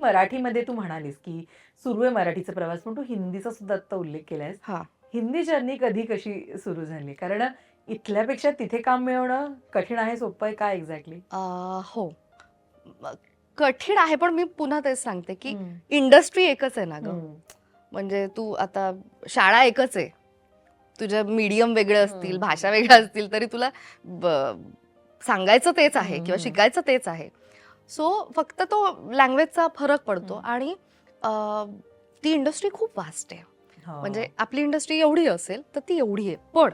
मराठीमध्ये तू म्हणालीस की सुरू आहे मराठीचा प्रवास, पण तू हिंदीचा सुद्धा आता उल्लेख केलायस. हा हिंदी जर्नी कशी सुरू झाली? कारण इथल्यापेक्षा तिथे काम मिळवणं कठीण आहे, सोपं आहे, काय एक्झॅक्टली? हो कठीण आहे, पण मी पुन्हा तेच सांगते की इंडस्ट्री एकच आहे ना ग. म्हणजे तू आता शाळा एकच आहे, तुझ्या मीडियम वेगळे असतील, भाषा वेगळ्या असतील, तरी तुला सांगायचं तेच आहे किंवा शिकायचं तेच आहे. सो फक्त तो लँग्वेजचा फरक पडतो. आणि ती इंडस्ट्री खूप वास्ट आहे. म्हणजे आपली इंडस्ट्री एवढी असेल तर ती एवढी आहे, पण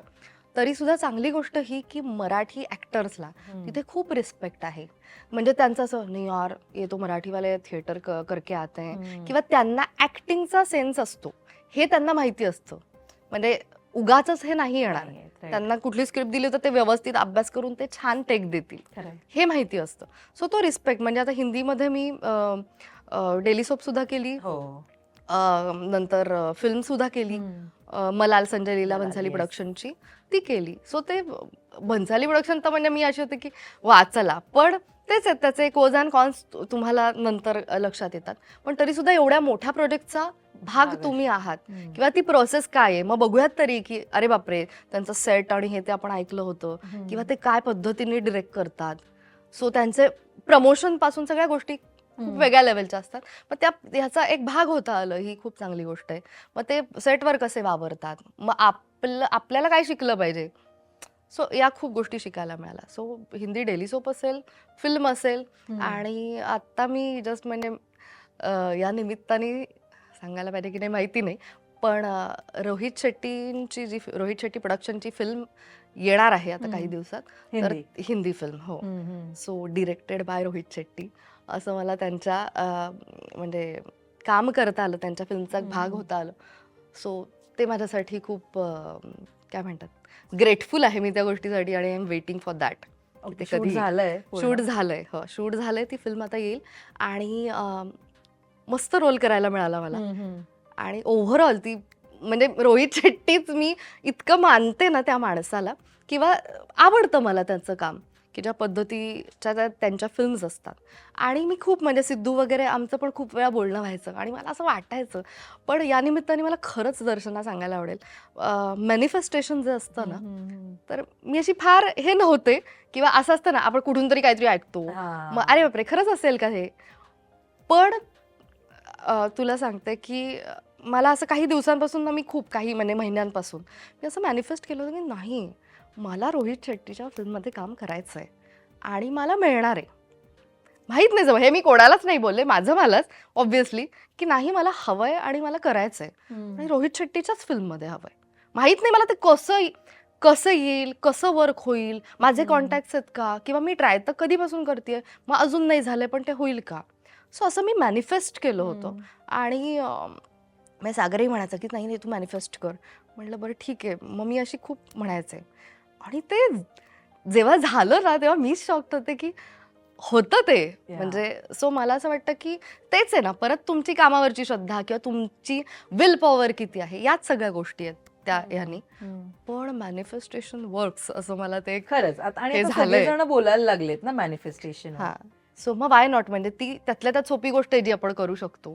तरी सुद्धा चांगली गोष्ट ही की मराठी ऍक्टर्सला तिथे खूप रिस्पेक्ट आहे. म्हणजे त्यांचं असं नाही यार, ये तो मराठीवाले थिएटर करके आते हैं, किंवा त्यांना ऍक्टिंगचा सेन्स असतो हे त्यांना माहिती असतं. म्हणजे उगाच हे नाही येणार, त्यांना कुठली स्क्रिप्ट दिली तर ते व्यवस्थित अभ्यास करून ते छान टेक देतील हे माहिती असतं. सो तो रिस्पेक्ट. म्हणजे आता हिंदीमध्ये मी डेली सोप सुद्धा केली, नंतर फिल्म सुद्धा केली, मलाल संजय लीला भन्साली प्रोडक्शनची ती केली. सो ते भन्साली प्रोडक्शन तर म्हणजे मी अशी होते की वा चला, पण तेच आहेत त्याचे कोज अँड कॉन्स तुम्हाला नंतर लक्षात येतात. पण तरी सुद्धा एवढ्या मोठ्या प्रोजेक्टचा भाग तुम्ही आहात किंवा ती प्रोसेस काय आहे, मग बघूयात तरी की अरे बापरे त्यांचं सेट आणि हे ते आपण ऐकलं होतं, किंवा ते काय पद्धतीने डिरेक्ट करतात. सो त्यांचे प्रमोशन पासून सगळ्या गोष्टी खूप वेगळ्या लेवलच्या असतात. मग ह्याचा एक भाग होता आलं, ही खूप चांगली गोष्ट आहे. मग ते सेटवर कसे वावरतात, मग आपल्याला काय शिकलं पाहिजे. सो या खूप गोष्टी शिकायला मिळाल्या. सो हिंदी डेली सोप असेल, फिल्म असेल, आणि आता मी जस्ट म्हणजे या निमित्ताने सांगायला पाहिजे की नाही माहिती नाही, पण रोहित शेट्टी प्रोडक्शनची फिल्म येणार आहे आता काही दिवसात. तर हिंदी फिल्म, हो. So directed bye Rohit Shetty, असं मला त्यांच्या म्हणजे काम करता आलं, त्यांच्या फिल्मचा भाग होता आलं. सो ते माझ्यासाठी खूप काय म्हणतात, ग्रेटफुल आहे मी त्या गोष्टीसाठी, आणि I am waiting for that. Shoot झालंय? शूट झालंय, हो शूट झालंय. ती फिल्म आता येईल आणि मस्त रोल करायला मिळाला मला. आणि ओव्हरऑल ती म्हणजे रोहित शेट्टीच मी इतकं मानते ना त्या माणसाला, किंवा आवडतं मला त्यांचं काम, की ज्या पद्धतीच्या त्यांच्या फिल्म्स असतात. आणि मी खूप म्हणजे सिद्धू वगैरे आमचं पण खूप वेळा बोलणं व्हायचं, आणि मला असं वाटायचं, पण या निमित्ताने मला खरंच दर्शना सांगायला आवडेल, मॅनिफेस्टेशन जे असतं ना, तर मी अशी फार हे नव्हते, किंवा असं असतं ना आपण कुठून तरी काहीतरी ऐकतो, मग अरे बापरे खरंच असेल का हे. पण तुला सांगते की मला असं काही दिवसांपासून ना, मी खूप काही म्हणजे महिन्यांपासून मी असं मॅनिफेस्ट केलं होतं की नाही, मला रोहित शेट्टीच्या फिल्ममध्ये काम करायचं आहे आणि मला मिळणार आहे. माहीत नाही जवळ, हे मी कोणालाच नाही बोलले, माझं मलाच ऑब्व्हियसली, की नाही मला हवंय आणि मला करायचं आहे, आणि रोहित शेट्टीच्याच फिल्ममध्ये हवंय. माहीत नाही मला ते कसं येईल, कसं वर्क होईल, माझे कॉन्टॅक्ट्स आहेत का, किंवा मी ट्राय तर कधीपासून करते, मग अजून नाही झालंय पण ते होईल का. सो असं मी मॅनिफेस्ट केलं होतं. आणि मी सागरही म्हणायचं की नाही तू मॅनिफेस्ट कर. म्हटलं बरं ठीक आहे. मग मी अशी खूप म्हणायचे, आणि ते जेव्हा झालं ना तेव्हा मीच शॉक्ड होते की होतं ते. म्हणजे सो मला असं वाटतं की तेच आहे ना, परत तुमची कामावरची श्रद्धा किंवा तुमची विल पॉवर किती आहे, याच सगळ्या गोष्टी आहेत त्या ह्यानी. पण मॅनिफेस्टेशन वर्क्स असं मला ते खरंच. आणि सगळेजण बोलायला लागलेत ना मॅनिफेस्टेशन. सो मग वाय नॉट, म्हणजे ती त्यातल्या त्यात सोपी गोष्ट आहे जी आपण करू शकतो.